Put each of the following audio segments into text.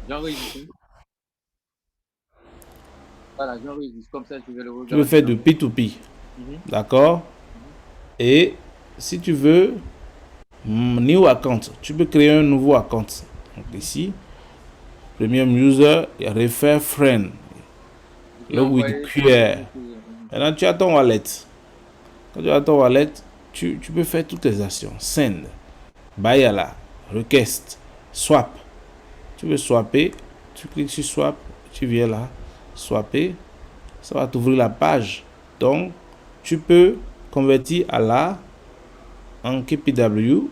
J'enregistre. Voilà, j'enregistre. Comme ça, je vais le Tu veux regarder faire de dans. P2P. Mhm, D'accord? mhm. Et si tu veux, new account, tu peux créer un nouveau account. Donc Mhm. ici, premium user, refer friend, Je peux log with envoyer pour QR. ajouter. Mhm. Maintenant, tu as ton wallet. Quand tu as ton wallet, tu peux faire toutes les actions. Send, buy à la, request, swap. Tu veux swapper, tu cliques sur swap, tu viens là, swapper, ça va t'ouvrir la page. Donc, tu peux convertir à la en KPW.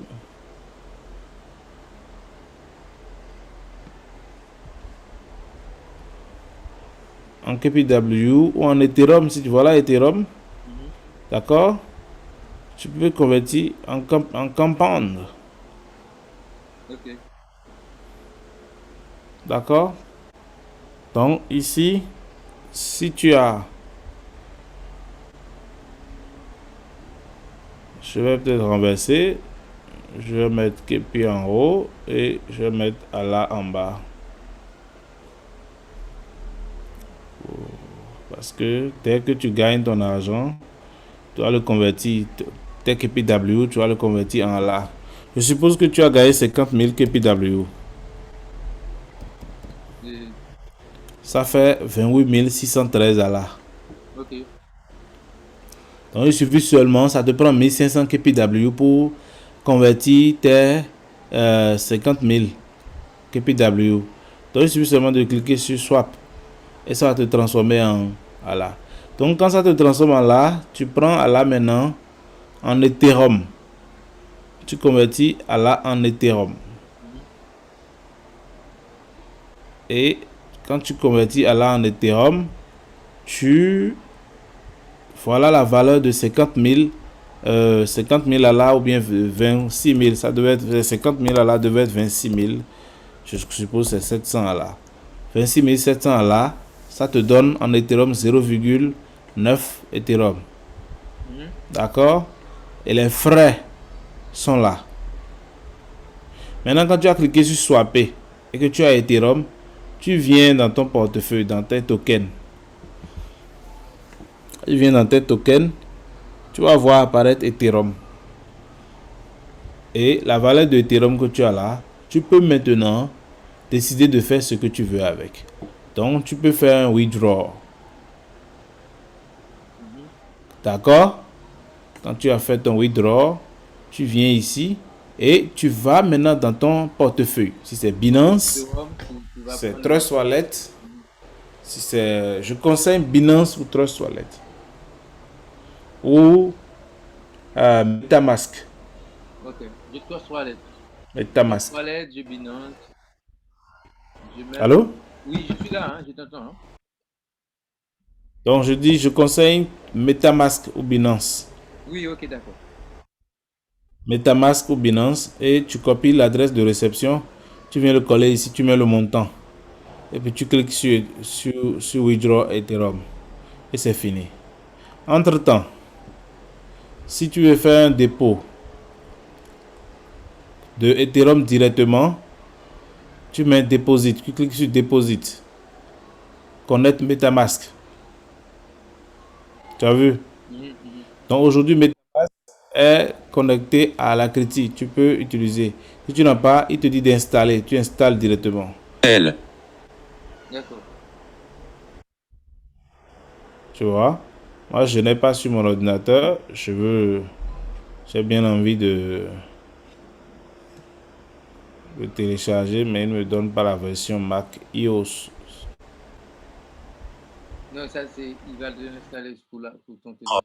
En KPW ou en Ethereum, si tu vois là, Ethereum, Mhm. d'accord, tu peux convertir en compound, OK. d'accord. Donc ici, si tu as, je vais peut-être renverser, je vais mettre KP en haut et je vais mettre Allah en bas. Parce que dès que tu gagnes ton argent, tu vas le convertir, tes KPW, tu vas le convertir en Allah. Je suppose que tu as gagné 50 000 KPW. Et- Ça fait 28 613 Allah. OK. Donc il suffit seulement, ça te prend 1500 KPW pour convertir tes 50 000 KPW. Donc il suffit seulement de cliquer sur swap et ça va te transformer en ALA. Donc quand ça te transforme en ALA, tu prends ALA maintenant en Ethereum. Tu convertis ALA en Ethereum. Mhm. Et quand tu convertis ALA en Ethereum, tu voilà la valeur de 50 000 ALA ou bien 26 000. Ça devait être 50 000 ALA, devait être 26 000. Je suppose que c'est 700 ALA. 26 700 ALA, ça te donne en Ethereum 0,9 Ethereum. Mhm. D'accord? Et les frais sont là. Maintenant, quand tu as cliqué sur Swapper et que tu as Ethereum, tu viens dans ton portefeuille, dans tes tokens. Tu viens dans tes tokens, tu vas voir apparaître Ethereum. Et la valeur de Ethereum que tu as là, tu peux maintenant décider de faire ce que tu veux avec. Donc, tu peux faire un withdraw. Mhm. D'accord? Quand tu as fait ton withdraw, tu viens ici et tu vas maintenant dans ton portefeuille. Si c'est Binance, Ethereum, tu vas c'est prendre le. Trust Wallet. Mhm. Si c'est, je conseille Binance ou Trust Wallet ou MetaMask. OK. Je Trust Wallet. Trust MetaMask. Wallet, je Binance. Je mets. Allô? Oui, je suis là, hein, je t'entends, hein. Donc je dis, je conseille MetaMask ou Binance. Oui, OK, d'accord. MetaMask ou Binance et tu copies l'adresse de réception. Tu viens le coller ici, tu mets le montant. Et puis tu cliques sur Withdraw Ethereum. Et c'est fini. Entre-temps, si tu veux faire un dépôt de Ethereum directement, tu mets Deposit. Tu cliques sur Deposit. Connect MetaMask. Tu as vu? Mhm, mhm. Donc aujourd'hui, MetaMask est connecté à la critique. Tu peux utiliser. Si tu n'as pas, il te dit d'installer. Tu installes directement. L. D'accord. Tu vois? Moi, je n'ai pas sur mon ordinateur. J'ai bien envie de télécharger, mais il ne me donne pas la version Mac iOS. Non, ça, c'est. Il va te l'installer pour ton téléphone.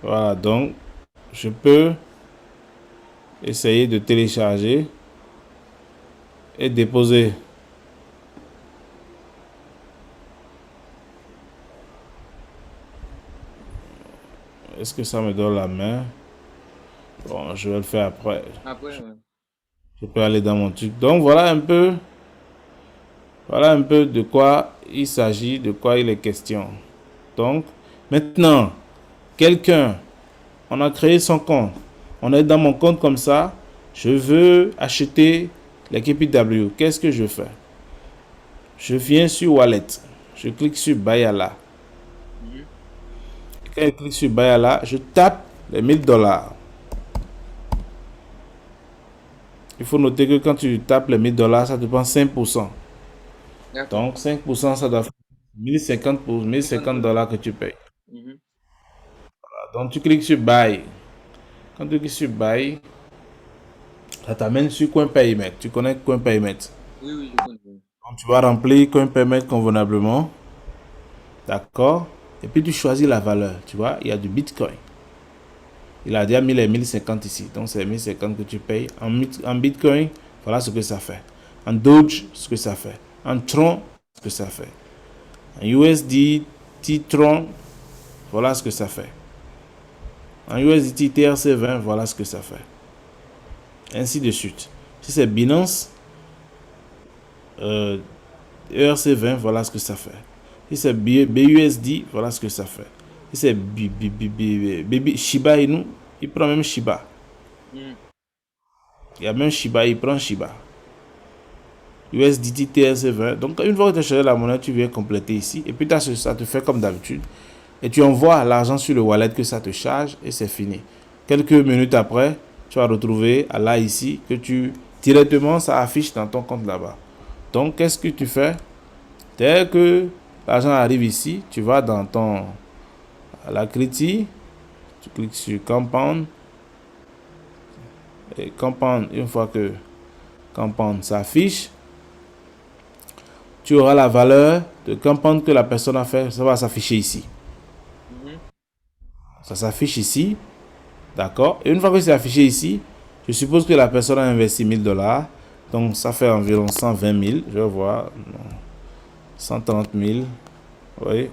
Voilà, donc je peux essayer de télécharger et déposer. Est-ce que ça me donne la main? Bon, je vais le faire après. Après, ouais. Je peux aller dans mon truc. Donc voilà un peu de quoi il s'agit, de quoi il est question. Donc maintenant, quelqu'un, on a créé son compte. On est dans mon compte comme ça. Je veux acheter les KPW, qu'est-ce que je fais? Je viens sur Wallet. Je clique sur Bayala. Mhm. Quand je clique sur Bayala, je tape les $1000. Il faut noter que quand tu tapes les $1000, ça te prend 5%. D'accord. Donc 5%, ça doit faire 1050 pour 1050 dollars que tu payes. Mhm. Donc tu cliques sur Buy. Quand tu cliques sur Buy, ça t'amène sur Coin Payment. Tu connais Coin Payment. Oui, oui, je connais. Donc tu vas remplir Coin Payment convenablement. D'accord? Et puis tu choisis la valeur. Tu vois, il y a du Bitcoin. Il a déjà mis les 1050 ici. Donc c'est 1050 que tu payes. En Bitcoin, voilà ce que ça fait. En Doge, ce que ça fait. En Tron, ce que ça fait. En USDT Tron, voilà ce que ça fait. En USDT TRC20, voilà ce que ça fait. Ainsi de suite. Si c'est Binance, ERC20, voilà ce que ça fait. Si c'est BUSD, voilà ce que ça fait. Si c'est Shiba Inu, il prend même Shiba. Mhm. Il y a même Shiba, il prend Shiba. USDT TRC20. Donc, une fois que tu as chargé la monnaie, tu viens compléter ici. Et puis, ça te fait comme d'habitude. Et tu envoies l'argent sur le wallet que ça te charge et c'est fini. Quelques minutes après, tu vas retrouver là ici que directement ça affiche dans ton compte là-bas. Donc, qu'est-ce que tu fais? Dès que l'argent arrive ici, tu vas dans la critique, tu cliques sur Compound. Et Compound, une fois que Compound s'affiche, tu auras la valeur de Compound que la personne a fait. Ça va s'afficher ici. Mhm. Ça s'affiche ici. D'accord? Et une fois que c'est affiché ici, je suppose que la personne a investi $1000. Donc, ça fait environ 120 000. Je vais voir. 130 000. Oui.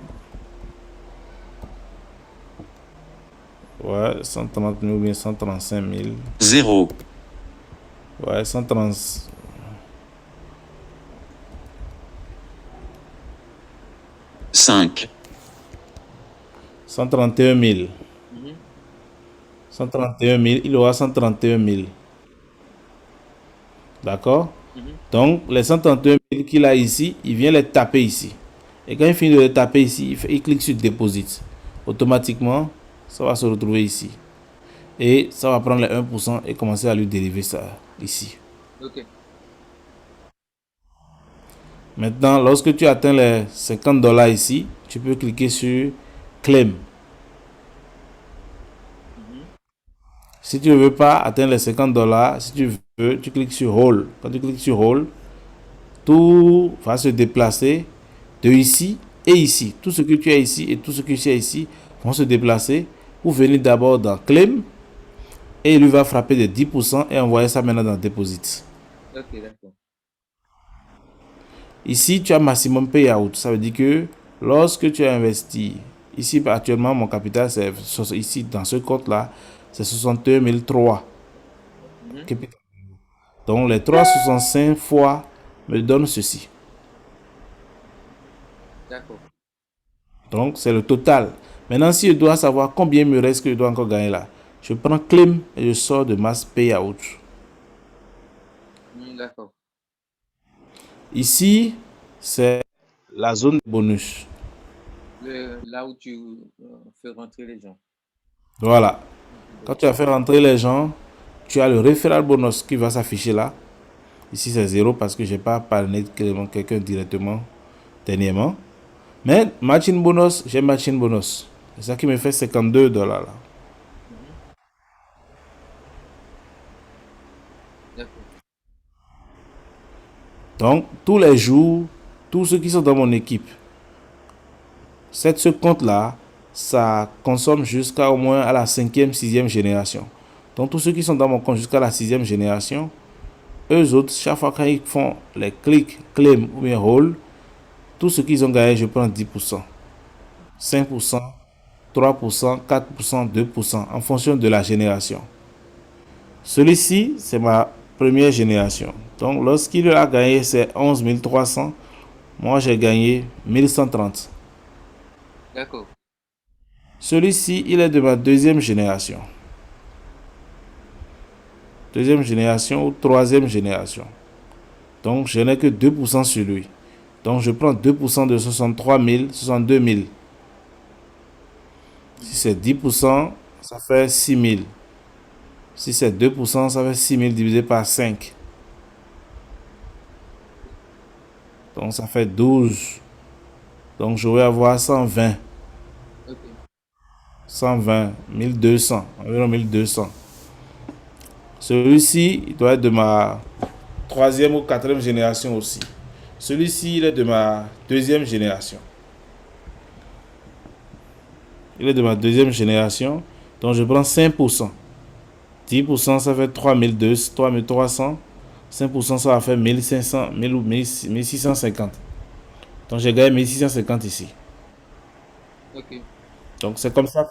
Ouais, 130 000 ou bien 135 000. 0, Ouais, 130. 5, 131 000. Mhm. 131 000. Il aura 131 000. D'accord? Mhm. Donc, les 131 000 qu'il a ici, il vient les taper ici. Et quand il finit de les taper ici, il clique sur Deposit. Automatiquement, ça va se retrouver ici. Et ça va prendre les 1% et commencer à lui dériver ça ici. Ok. Maintenant, lorsque tu atteins les 50 dollars ici, tu peux cliquer sur Claim. Mhm. Si tu ne veux pas atteindre les 50 dollars, si tu veux, tu cliques sur Hold. Quand tu cliques sur Hold, tout va se déplacer de ici et ici. Tout ce que tu as ici et tout ce que tu as ici vont se déplacer ou venir d'abord dans Claim et il lui va frapper de 10% et envoyer ça maintenant dans Deposit. Ok, d'accord. Ici, tu as maximum payout. Ça veut dire que lorsque tu as investi, ici actuellement mon capital, c'est ici dans ce compte-là, c'est 61 003 Mhm. capital. Donc les 365 fois me donnent ceci. D'accord. Donc c'est le total. Maintenant, si je dois savoir combien me reste que je dois encore gagner là, je prends Claim et je sors de mass payout. D'accord. Ici, c'est la zone de bonus. Là où tu fais rentrer les gens. Voilà. Quand Mhm. tu as fait rentrer les gens, tu as le referral bonus qui va s'afficher là. Ici, c'est 0 parce que je n'ai pas parlé de quelqu'un directement dernièrement. Mais matching bonus, j'ai matching bonus. C'est ça qui me fait 52 dollars là. Mhm. D'accord. Donc, tous les jours, tous ceux qui sont dans mon équipe, ce compte-là, ça consomme jusqu'à au moins à la 5e, 6e génération. Donc, tous ceux qui sont dans mon compte jusqu'à la 6e génération, eux autres, chaque fois qu'ils font les clics, claim ou bien hold, tout ce qu'ils ont gagné, je prends 10%, 5%, 3%, 4%, 2%, en fonction de la génération. Celui-ci, c'est ma première génération. Donc, lorsqu'il a gagné ses 11 300, moi j'ai gagné 1130. D'accord. Celui-ci, il est de ma deuxième génération. Deuxième génération ou troisième génération. Donc, je n'ai que 2% sur lui. Donc, je prends 2% de 63 000, 62 000. Si c'est 10%, ça fait 6 000. Si c'est 2%, ça fait 6 000 divisé par 5. Donc, ça fait 12. Donc, je vais avoir 120. Ok. 120, 1200, environ 1200. Celui-ci, il doit être de ma troisième ou quatrième génération aussi. Celui-ci, il est de ma deuxième génération. Il est de ma deuxième génération. Donc, je prends 5%. 10%, ça fait 3200, 3300. 5%, ça va faire 1500, 1000 ou 1650. Donc, j'ai gagné 1650 ici. Ok. Donc, c'est comme ça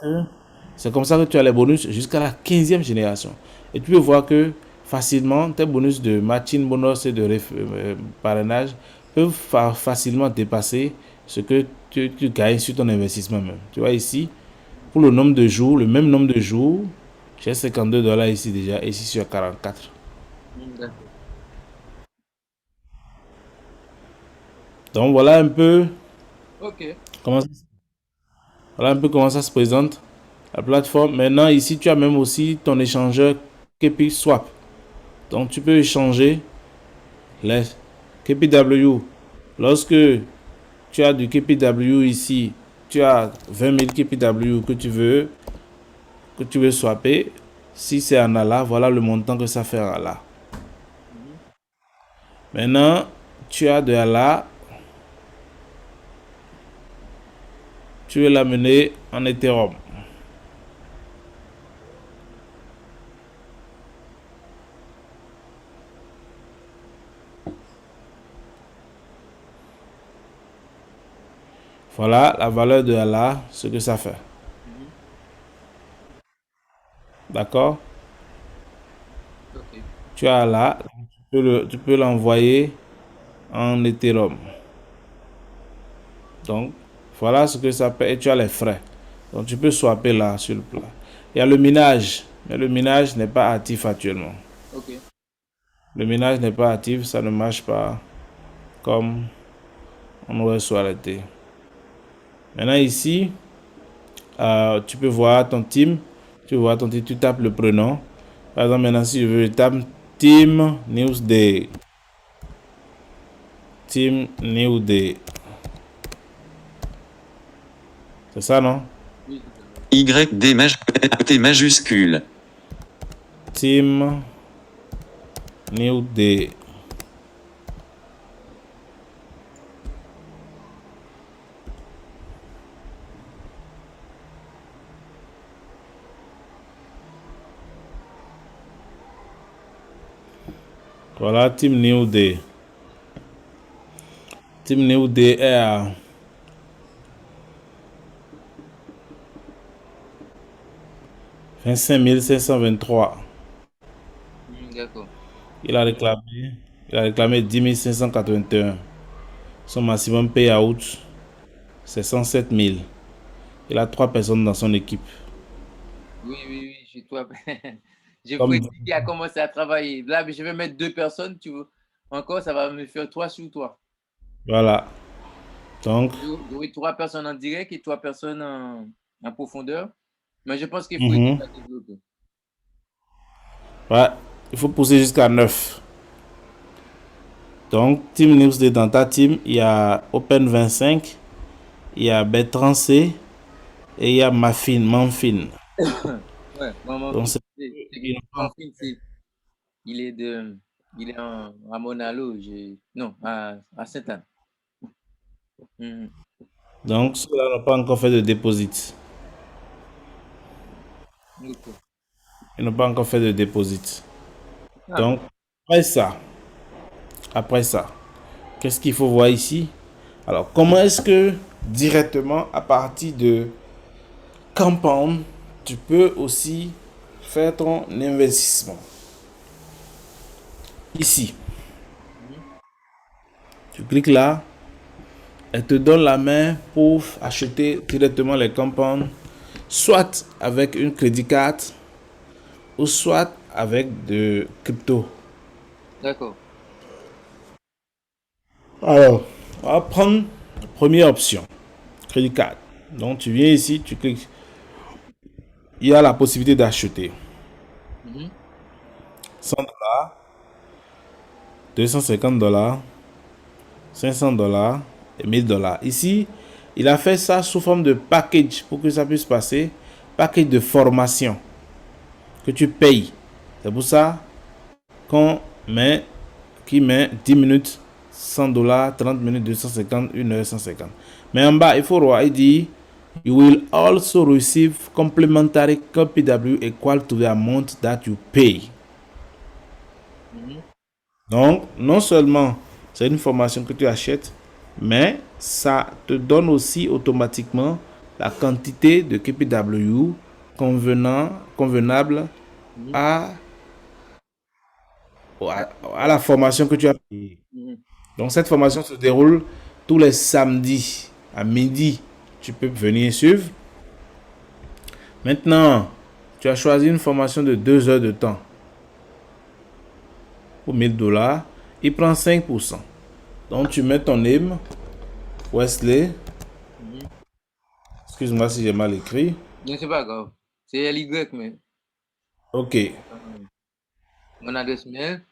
que tu as les bonus jusqu'à la 15e génération. Et tu peux voir que facilement, tes bonus de matching bonus et de parrainage peuvent facilement dépasser ce que tu gagnes sur ton investissement même. Tu vois ici, pour le nombre de jours, le même nombre de jours, j'ai 52 dollars ici déjà, et ici sur 44. D'accord. Donc voilà un peu Ok. comment, voilà un peu comment ça se présente, la plateforme. Maintenant, ici, tu as même aussi ton échangeur KP Swap. Donc tu peux échanger les KPW. Lorsque tu as du KPW ici, tu as 20 000 KPW que tu veux swapper. Si c'est en ALA, voilà le montant que ça fait en ALA. Mhm. Maintenant, tu as de ALA, tu veux l'amener en Ethereum. Voilà la valeur de ALA, ce que ça fait. Mhm. D'accord? Ok. Tu as ALA, tu peux l'envoyer en Ethereum. Donc, voilà ce que ça peut. Et tu as les frais. Donc, tu peux swapper là sur le plat. Il y a le minage. Mais le minage n'est pas actif actuellement. Ok. Le minage n'est pas actif. Ça ne marche pas comme on aurait souhaité. Maintenant, ici, tu peux voir ton team. Tu vois ton team. Tu tapes le prénom. Par exemple, maintenant, si je veux, je tape Team News Day. Team New Day. C'est ça, non? Oui, c'est ça. Oui. T majuscule. Team New Day. Voilà, Team New Day. Team New Day est à 25 523. D'accord. Il a réclamé, il a réclamé 10 581. Son maximum payout, c'est 107 000. Il a 3 personnes dans son équipe. Oui, oui, oui, chez toi. J'ai Comme, Freddy qui a commencé à travailler. Là, je vais mettre deux personnes, tu veux. Encore, ça va me faire trois sur toi. voilà. Donc, J'aurai trois personnes en direct et trois personnes en profondeur. Mais je pense qu'il faut aider mhm. à développer. Ouais, il faut pousser jusqu'à 9. Donc, Team News Day, dans ta team, il y a Open25, il y a Bertrand C et il y a Manfin. Ouais, maman, Donc, c'est Manfin, il est il est à Monalo, non, à Sainte-Anne. Mhm. donc ceux-là n'ont pas encore fait de déposit. Ok. Ils n'ont pas encore fait de déposit. Ah, Donc, après ça, qu'est-ce qu'il faut voir ici? Alors, comment est-ce que directement à partir de Compound, tu peux aussi faire ton investissement? Ici, mhm. tu cliques là, elle te donne la main pour acheter directement les Compound, soit avec une crédit card ou soit avec de crypto. D'accord. Alors, on va prendre la première option, crédit card. Donc, tu viens ici, tu cliques. Il y a la possibilité d'acheter Mhm. 100 $, 250 $, 500 $ et 1000 $. Ici, il a fait ça sous forme de package pour que ça puisse passer. Package de formation que tu payes. C'est pour ça qu'on met, qui met 10 minutes, 100 $, 30 minutes, 250, 1 heure, 150. Mais en bas, il faut voir, il dit, you will also receive complimentary KPW equal to the amount that you pay. Mhm. Donc, non seulement c'est une formation que tu achètes, mais ça te donne aussi automatiquement la quantité de KPW convenable Mhm. à, à la formation que tu as payée. Mhm. Donc, cette formation se déroule tous les samedis à midi. Tu peux venir suivre. Maintenant, tu as choisi une formation de 2 heures de temps pour 1000 $. Il prend 5%. Donc, tu mets ton name, Wesley. Mhm. Excuse-moi si j'ai mal écrit. Non, c'est pas grave. C'est LY, mais Ok. mon adresse mail.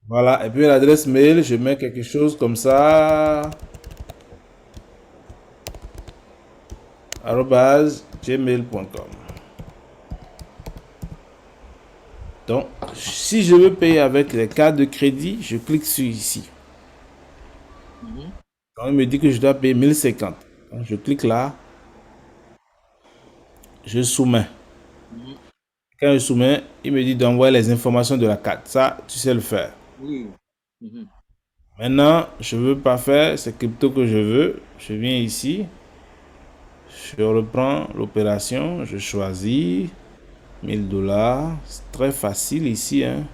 Voilà. Et puis l'adresse mail, je mets quelque chose comme ça. @gmail.com. Donc, si je veux payer avec les cartes de crédit, je clique sur ici. Mhm. Donc, il me dit que je dois payer 1050. Donc, je clique là. Je soumets. Mhm. Quand je soumets, il me dit d'envoyer les informations de la carte. Ça, tu sais le faire. Oui. Mhm. Maintenant, je ne veux pas faire, c'est crypto que je veux. Je viens ici. Je reprends l'opération. Je choisis 1000 $. C'est très facile ici. Hein.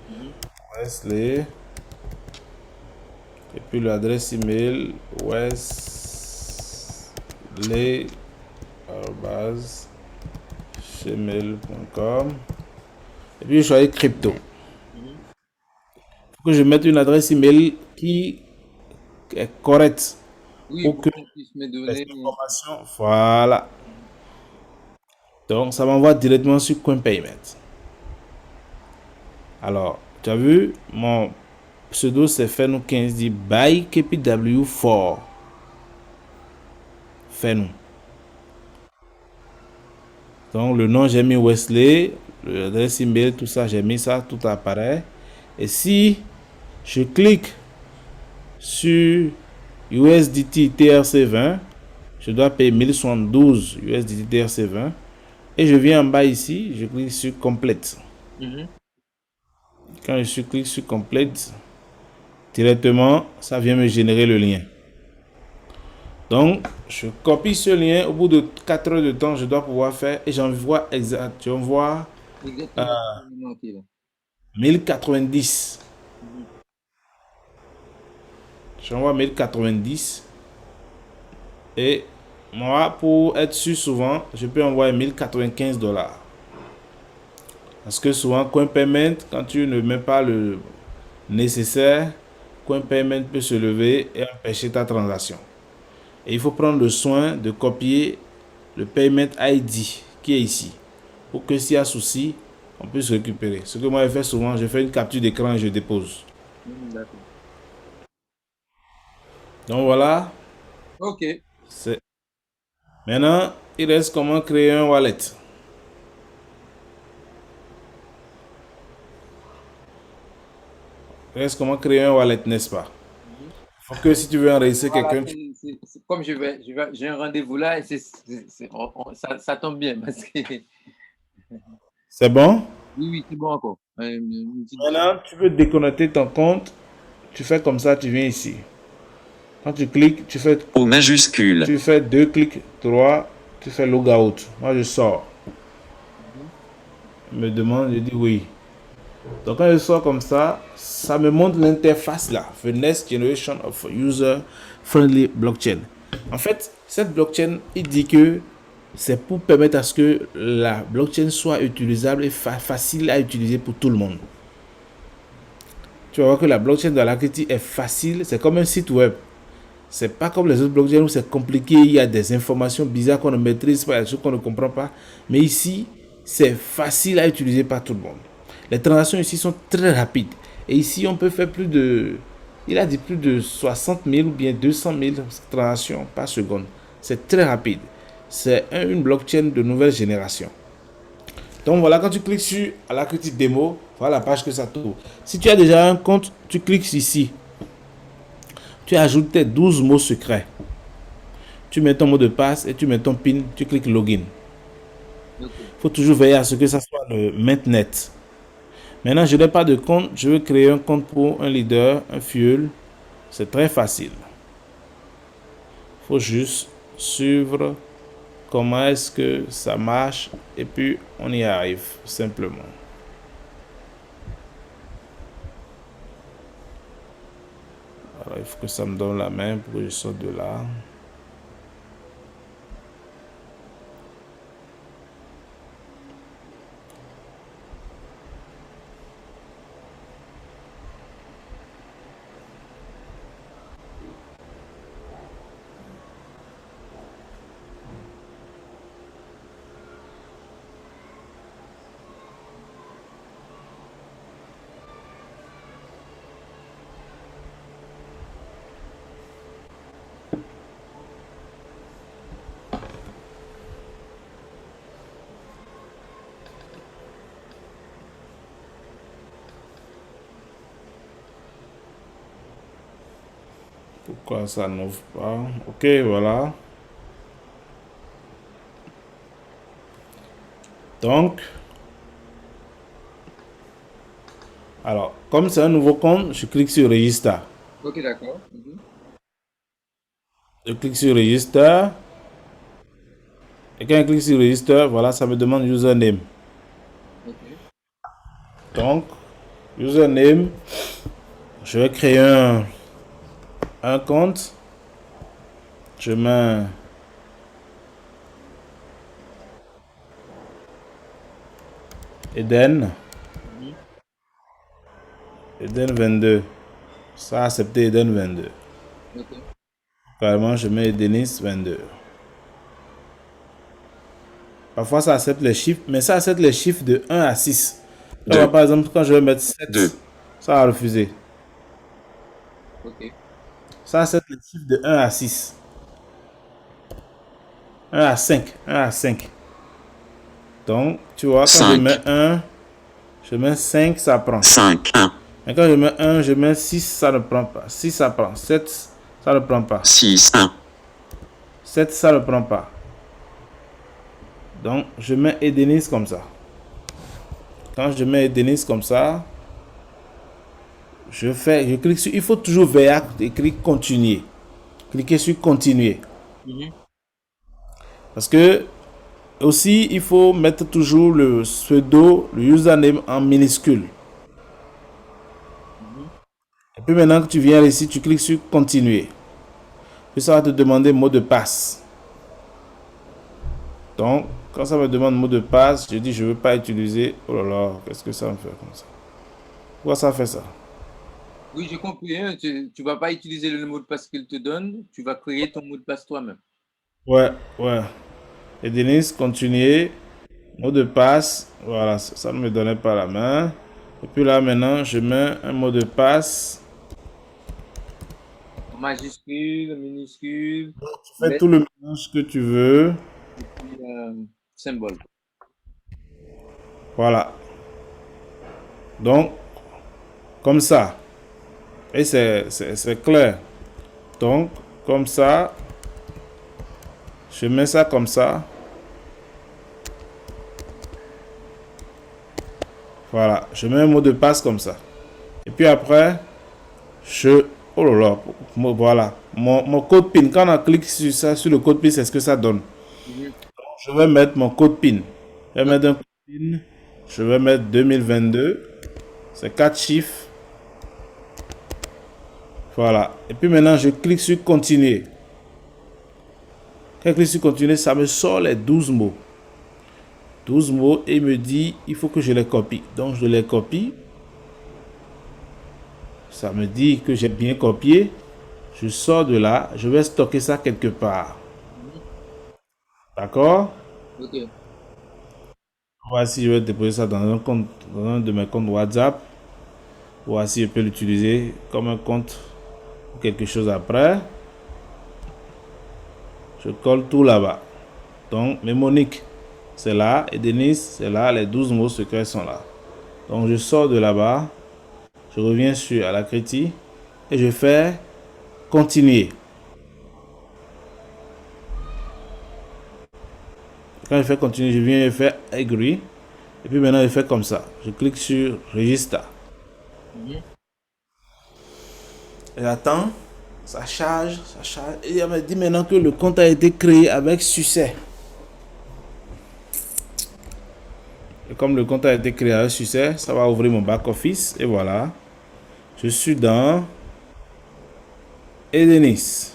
Mhm. Wesley. Et puis l'adresse email wesley@gmail.com. Et puis je choisis crypto. Mhm. Faut que je mette une adresse email qui est correcte Oui, pour pour que qu'on puisse me les donner. informations. Voilà. Donc ça m'envoie directement sur CoinPayment. Alors, tu as vu, mon pseudo c'est Fenou 15 dit Buy KPW4. Fenou. Donc le nom j'ai mis Wesley, l'adresse email, tout ça, j'ai mis ça, tout apparaît. Et si je clique sur USDT TRC20, je dois payer 1072 USDT TRC20. Et je viens en bas ici, je clique sur Complete. Mhm. Quand je clique sur Complete, directement, ça vient me générer le lien. Donc, je copie ce lien. Au bout de 4 heures de temps, je dois pouvoir faire et j'envoie exact. J'envoie Exactement. Ok, là. 1090. Mhm. J'envoie 1090. Et moi, pour être sûr souvent, je peux envoyer 1095 $. Parce que souvent, CoinPayment, quand tu ne mets pas le nécessaire, CoinPayment peut se lever et empêcher ta transaction. Et il faut prendre le soin de copier le Payment ID qui est ici. Pour que s'il y a souci, on puisse récupérer. Ce que moi je fais souvent, je fais une capture d'écran et je dépose. Mhm, d'accord. Donc voilà, Ok. c'est. Maintenant, il reste comment créer un wallet. Il reste comment créer un wallet, n'est-ce pas? Mhm. Faut que si tu veux enregistrer Voilà, quelqu'un, comme j'ai un rendez-vous là, et ça tombe bien parce que c'est bon. oui, oui, c'est bon encore. Une petite- Maintenant, tu veux déconnecter ton compte. Tu fais comme ça, tu viens ici. Quand tu cliques, O majuscule. tu fais 2 clics droit, tu fais logout. Moi, je sors. Mhm. Il me demande, je dis oui. Donc quand je sors comme ça me montre l'interface là, the next generation of user friendly blockchain. En fait, cette blockchain, il dit que c'est pour permettre à ce que la blockchain soit utilisable et facile à utiliser pour tout le monde. tu vas voir que la blockchain d'Alacritty est facile. C'est comme un site web. C'est pas comme les autres blockchains où c'est compliqué. Il y a des informations bizarres qu'on ne maîtrise pas, des choses qu'on ne comprend pas. Mais ici, c'est facile à utiliser par tout le monde. Les transactions ici sont très rapides. Et ici, on peut faire plus de... Il a dit plus de 60 000 ou bien 200 000 transactions par seconde. C'est très rapide. C'est une blockchain de nouvelle génération. Donc voilà, quand tu cliques sur Alacritty démo, voilà la page que ça t'ouvre. Si tu as déjà un compte, tu cliques ici. Tu ajoutes tes 12 mots secrets. Tu mets ton mot de passe et tu mets ton PIN. Tu cliques login. Il faut toujours veiller à ce que ça soit le mainnet. Maintenant, je n'ai pas de compte. Je veux créer un compte pour un leader, un fuel. C'est très facile. Il faut juste suivre comment est-ce que ça marche et puis on y arrive simplement. Alors, il faut que ça me donne la main pour que je sorte de là. Pourquoi ça n'ouvre pas? Ok, voilà. Donc, alors, comme c'est un nouveau compte, je clique sur Register. Ok, d'accord. Je clique sur Register. Et quand je clique sur Register, voilà, ça me demande username. Ok. Donc, username, je vais créer un compte. Je mets Eden. Eden 22. Ça a accepté Eden 22. Ok. Carrément, je mets Denis 22. Parfois, ça accepte les chiffres, mais ça accepte les chiffres de 1 à 6. Deux. Par exemple, quand je vais mettre 7, Deux. ça va refuser. Ok. Ça accepte les chiffres de 1 à 6. 1 à 5. 1 à 5. Donc, tu vois, quand je Cinq. mets 1, je mets 5, ça prend. 5, 1, Et quand je mets 1, je mets 6, ça ne prend pas. 6, ça prend. 7, ça ne prend pas. 6, 1, 7, ça ne prend pas. Donc, je mets Edenis comme ça. Quand je mets Edenis comme ça, je clique sur... Il faut toujours veiller à écrire continuer. Cliquez sur continuer. Parce que, aussi, il faut mettre toujours le pseudo, le username en minuscule. Et puis maintenant que tu viens ici, tu cliques sur continuer. Puis ça va te demander mot de passe. Donc, quand ça me demande mot de passe, je dis je ne veux pas utiliser. Oh là là, qu'est-ce que ça me fait comme ça? Pourquoi ça fait ça? Oui, j'ai compris. Hein. Tu ne vas pas utiliser le mot de passe qu'il te donne. Tu vas créer ton mot de passe toi-même. Ouais. Et Denis, continuer. Mot de passe. Voilà, ça ne me donnait pas la main. Et puis là, maintenant, je mets un mot de passe. En majuscule, minuscule. Tu fais tout le mélange que tu veux. Et puis, symbole. Voilà. Donc, comme ça. Et c'est clair. Donc, comme ça. Je mets ça comme ça. Voilà. Je mets un mot de passe comme ça. Et puis après, oh là là. Voilà. Mon code PIN. Quand on clique sur ça, sur le code PIN, c'est ce que ça donne. Je vais mettre mon code PIN. Je vais mettre un code PIN. Je vais mettre 2022. C'est 4 chiffres. Voilà. Et puis maintenant, je clique sur continuer. Quand je clique sur continuer, ça me sort les 12 mots. 12 mots et il me dit, il faut que je les copie. Donc, je les copie. ça me dit que j'ai bien copié. Je sors de là, je vais stocker ça quelque part. D'accord? Ok. Voici, je vais déposer ça dans un compte, dans un de mes comptes WhatsApp. Voici, je peux l'utiliser comme un compte ou quelque chose après. Je colle tout là-bas. Donc, mes Monique, c'est là. Et Denise, c'est là. Les 12 mots secrets sont là. Donc, je sors de là-bas. Je reviens sur Alacrity. Et je fais continuer. Quand je fais continuer, je viens faire agree. Et puis maintenant, je fais comme ça. Je clique sur register. Et j'attends. Ça charge, ça charge. Et elle me dit maintenant que le compte a été créé avec succès. Et comme le compte a été créé avec succès, ça va ouvrir mon back office. Et voilà. Je suis dans Edenis.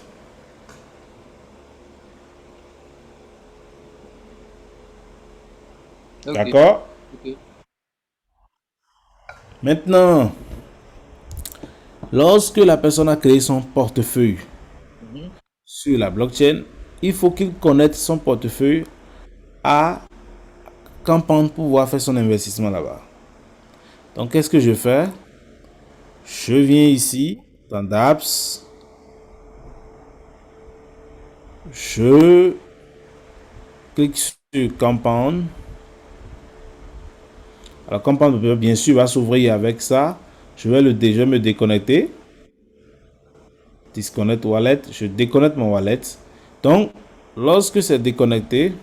Ok. D'accord? Ok. Maintenant, lorsque la personne a créé son portefeuille sur la blockchain, il faut qu'il connaisse son portefeuille à Compound pour pouvoir faire son investissement là-bas. Donc, qu'est-ce que je fais? Je viens ici, dans DApps. Je clique sur Compound. Alors, Compound, bien sûr, va s'ouvrir avec ça. Je vais me déconnecter. Disconnect wallet. Je déconnecte mon wallet. Donc, lorsque c'est déconnecté,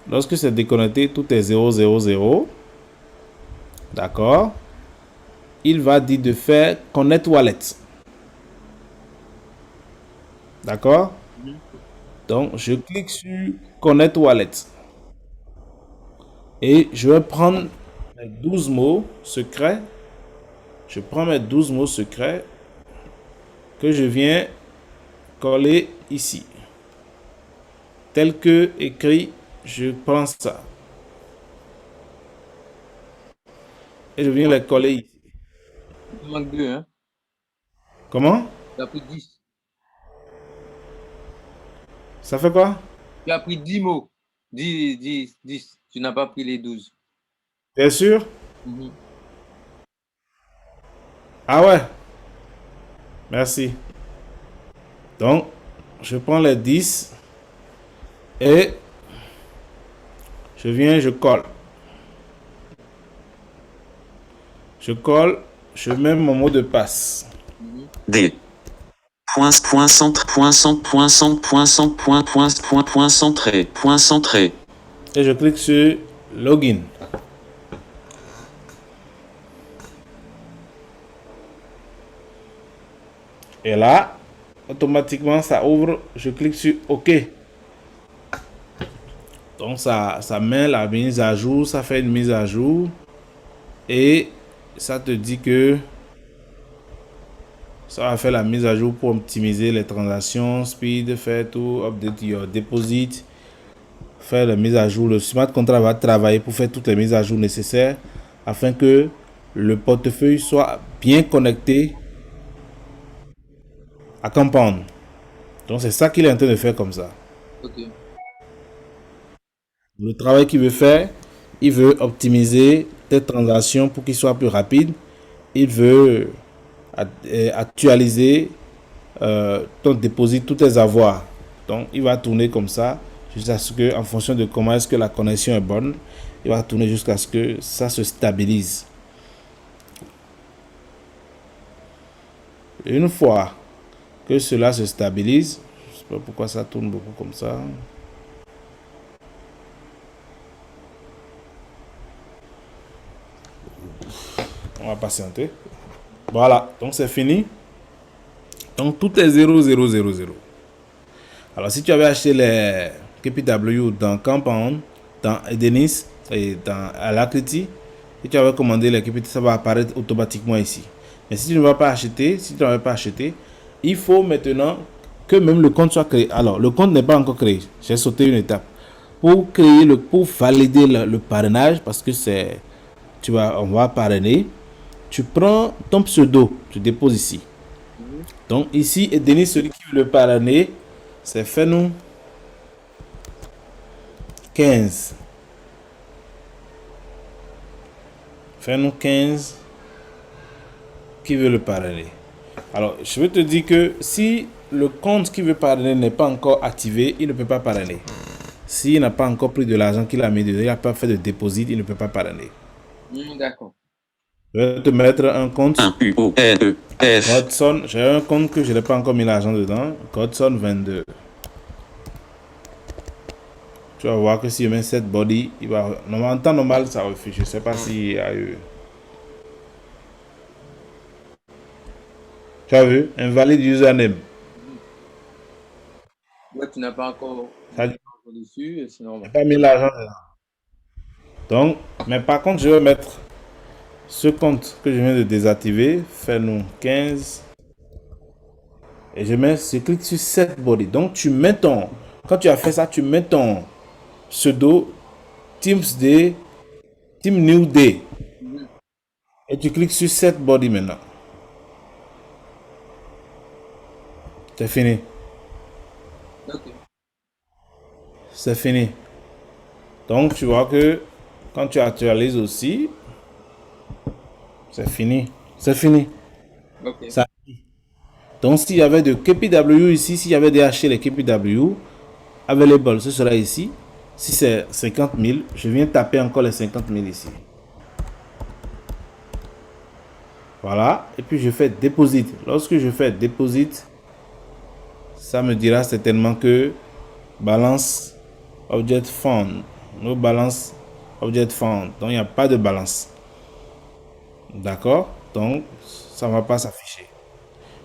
tout est 000. D'accord? Il va dire de faire connect wallet. D'accord? Donc, je clique sur connect wallet. Et je vais prendre mes 12 mots secrets. Je prends mes 12 mots secrets que je viens coller ici. Tel que écrit, je prends ça. Et je viens les coller ici. Il manque 2, hein? Comment? Tu as pris 10. Ça fait quoi? Tu as pris 10 mots. 10, 10, 10. Tu n'as pas pris les 12. Bien sûr? Ah ouais? Merci. Donc, je prends les 10 et je viens, je colle. Je colle, je mets mon mot de passe. D. Point centre, point centre, point centre, point centre, point centré, point centré. Et je clique sur Login. Et là, automatiquement, ça ouvre. Je clique sur OK. Donc, ça met la mise à jour. Ça fait une mise à jour. Et ça te dit que ça va faire la mise à jour pour optimiser les transactions, speed, faire tout, update your deposit, faire la mise à jour. Le smart contract va travailler pour faire toutes les mises à jour nécessaires afin que le portefeuille soit bien connecté à Compound. Donc c'est ça qu'il est en train de faire comme ça. Ok. Le travail qu'il veut faire, il veut optimiser tes transactions pour qu'ils soient plus rapides. Il veut actualiser ton dépôt, tous tes avoirs. Donc il va tourner comme ça jusqu'à ce que, en fonction de comment est-ce que la connexion est bonne, il va tourner jusqu'à ce que ça se stabilise. Une fois que cela se stabilise, je ne sais pas pourquoi ça tourne beaucoup comme ça. On va patienter. Voilà, donc c'est fini. Donc tout est 0, 0, 0, 0. Alors si tu avais acheté les KPW dans Compound, dans Edenis et dans Alacrity, et tu avais commandé les KPW, ça va apparaître automatiquement ici. Mais si tu ne vas pas acheter, il faut maintenant que même le compte soit créé. Alors le compte n'est pas encore créé. J'ai sauté une étape. Pour valider le parrainage, parce que on va parrainer. tu prends ton pseudo, tu déposes ici. Donc ici, et Denis, celui qui veut le parrainer, c'est fais-nous 15. Fais-nous 15 qui veut le parrainer. Alors, je veux te dire que si le compte qui veut parrainer n'est pas encore activé, il ne peut pas parrainer. S'il n'a pas encore pris de l'argent qu'il a mis dedans, il n'a pas fait de dépôt, il ne peut pas parrainer. D'accord. Je vais te mettre un compte. 1 UONEF. Godson, j'ai un compte que je n'ai pas encore mis l'argent dedans. Godson 22. Tu vas voir que si je mets cette body, il va. En temps normal, ça refuse. Je ne sais pas s'il y a eu. Tu as vu? Invalide username. Ouais, tu n'as pas encore Ça dit, dessus, et c'est je n'ai normal. pas mis l'argent dedans. Donc, mais par contre, je vais mettre ce compte que je viens de désactiver. Fais-nous 15. Et je clique sur cette body. Donc, tu mets ton. Quand tu as fait ça, tu mets ton pseudo Teams D, Team New Day. Et tu cliques sur cette body maintenant. C'est fini. Ok. C'est fini. Donc, tu vois que quand tu actualises aussi, c'est fini. C'est fini. Ok. Ça. Donc, s'il y avait de KPW ici, s'il y avait des HL et KPW, available, ce sera ici. Si c'est 50 000, je viens taper encore les 50 000 ici. Voilà. Et puis, je fais deposit. Lorsque je fais deposit, ça me dira certainement que balance object found. No balance object found. Donc, il n'y a pas de balance. D'accord? Donc, ça ne va pas s'afficher.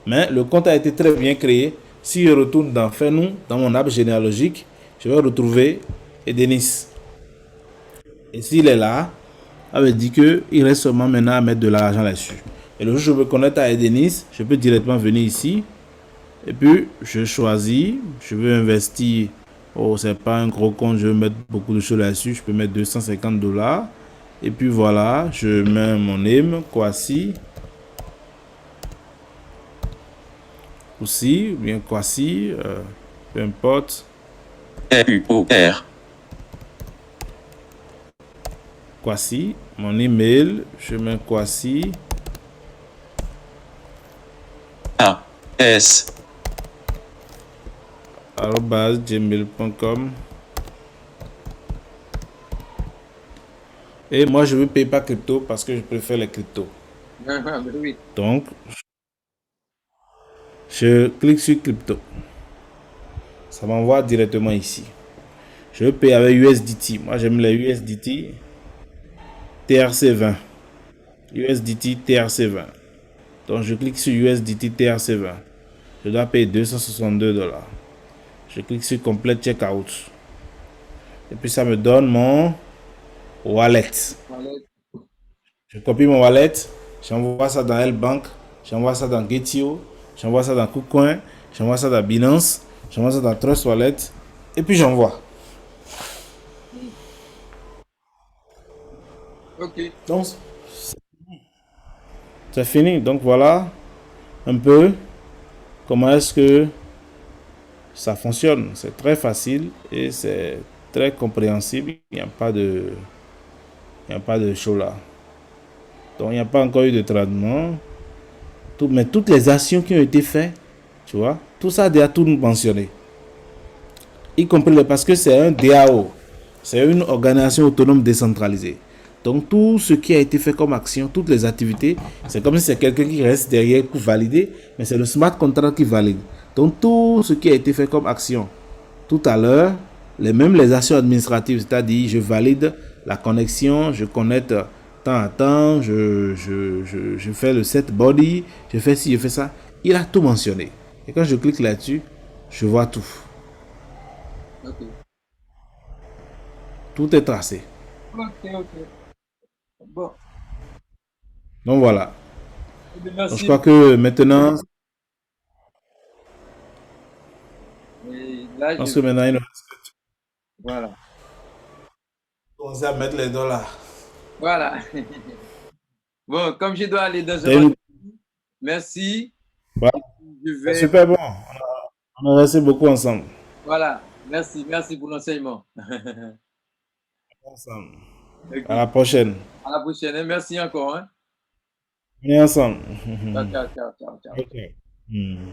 Mais le compte a été très bien créé. Si je retourne dans Fais-nous, dans mon arbre généalogique, je vais retrouver Edenis. Et s'il est là, ça veut dire qu'il reste seulement maintenant à mettre de l'argent là-dessus. Et le jour où je veux connecter à Edenis, je peux directement venir ici. Et puis, je choisis. Je veux investir. Oh, c'est pas un gros compte. Je veux mettre beaucoup de choses là-dessus. Je peux mettre $250. Et puis voilà, je mets mon name, Kwasi. Aussi, ou bien Kwasi, peu importe. EUOR. Kwasi, mon email, je mets Kwasi. AS. @gmail.com. Et moi, je veux payer par crypto parce que je préfère les cryptos. Ah, mais oui. Donc, je clique sur crypto. Ça m'envoie directement ici. Je paye avec USDT. Moi, j'aime les USDT TRC20. USDT TRC20. Donc, je clique sur USDT TRC20. Je dois payer $262. Je clique sur Complete Checkout. Et puis, ça me donne mon wallet. Je copie mon wallet. J'envoie ça dans L-Bank. J'envoie ça dans Getio. J'envoie ça dans KuCoin. J'envoie ça dans Binance. J'envoie ça dans Trust Wallet. Et puis, j'envoie. Ok. Donc, c'est fini. Donc, voilà un peu comment est-ce que ça fonctionne. C'est très facile et c'est très compréhensible. Il n'y a pas de show là. Donc, il n'y a pas encore eu de traitement. Mais toutes les actions qui ont été faites, tu vois, tout ça a déjà tout mentionné. Y compris parce que c'est un DAO. C'est une organisation autonome décentralisée. Donc, tout ce qui a été fait comme action, toutes les activités, c'est comme si c'est quelqu'un qui reste derrière pour valider, mais c'est le smart contract qui valide. Donc, tout ce qui a été fait comme action, tout à l'heure, même les actions administratives, c'est-à-dire je valide la connexion, je connecte temps à temps, je fais le set body, je fais ci, je fais ça. Il a tout mentionné. Et quand je clique là-dessus, je vois tout. Ok. Tout est tracé. Ok, ok. Bon. Donc voilà. Eh bien, Donc, merci. je crois que maintenant, Et là, parce que maintenant, il nous reste voilà. commencer à mettre les dollars. Voilà. Bon, comme je dois aller dans T'as un une- rendez-vous, merci. Ouais, Je c'est vais, super bon. On a resté beaucoup ensemble. voilà. Merci pour l'enseignement. Ensemble. Ok. À la prochaine. À la prochaine, hein. Merci encore, hein. On est ensemble. Ciao, ciao, ciao, ciao, ciao. Ok. Hmm.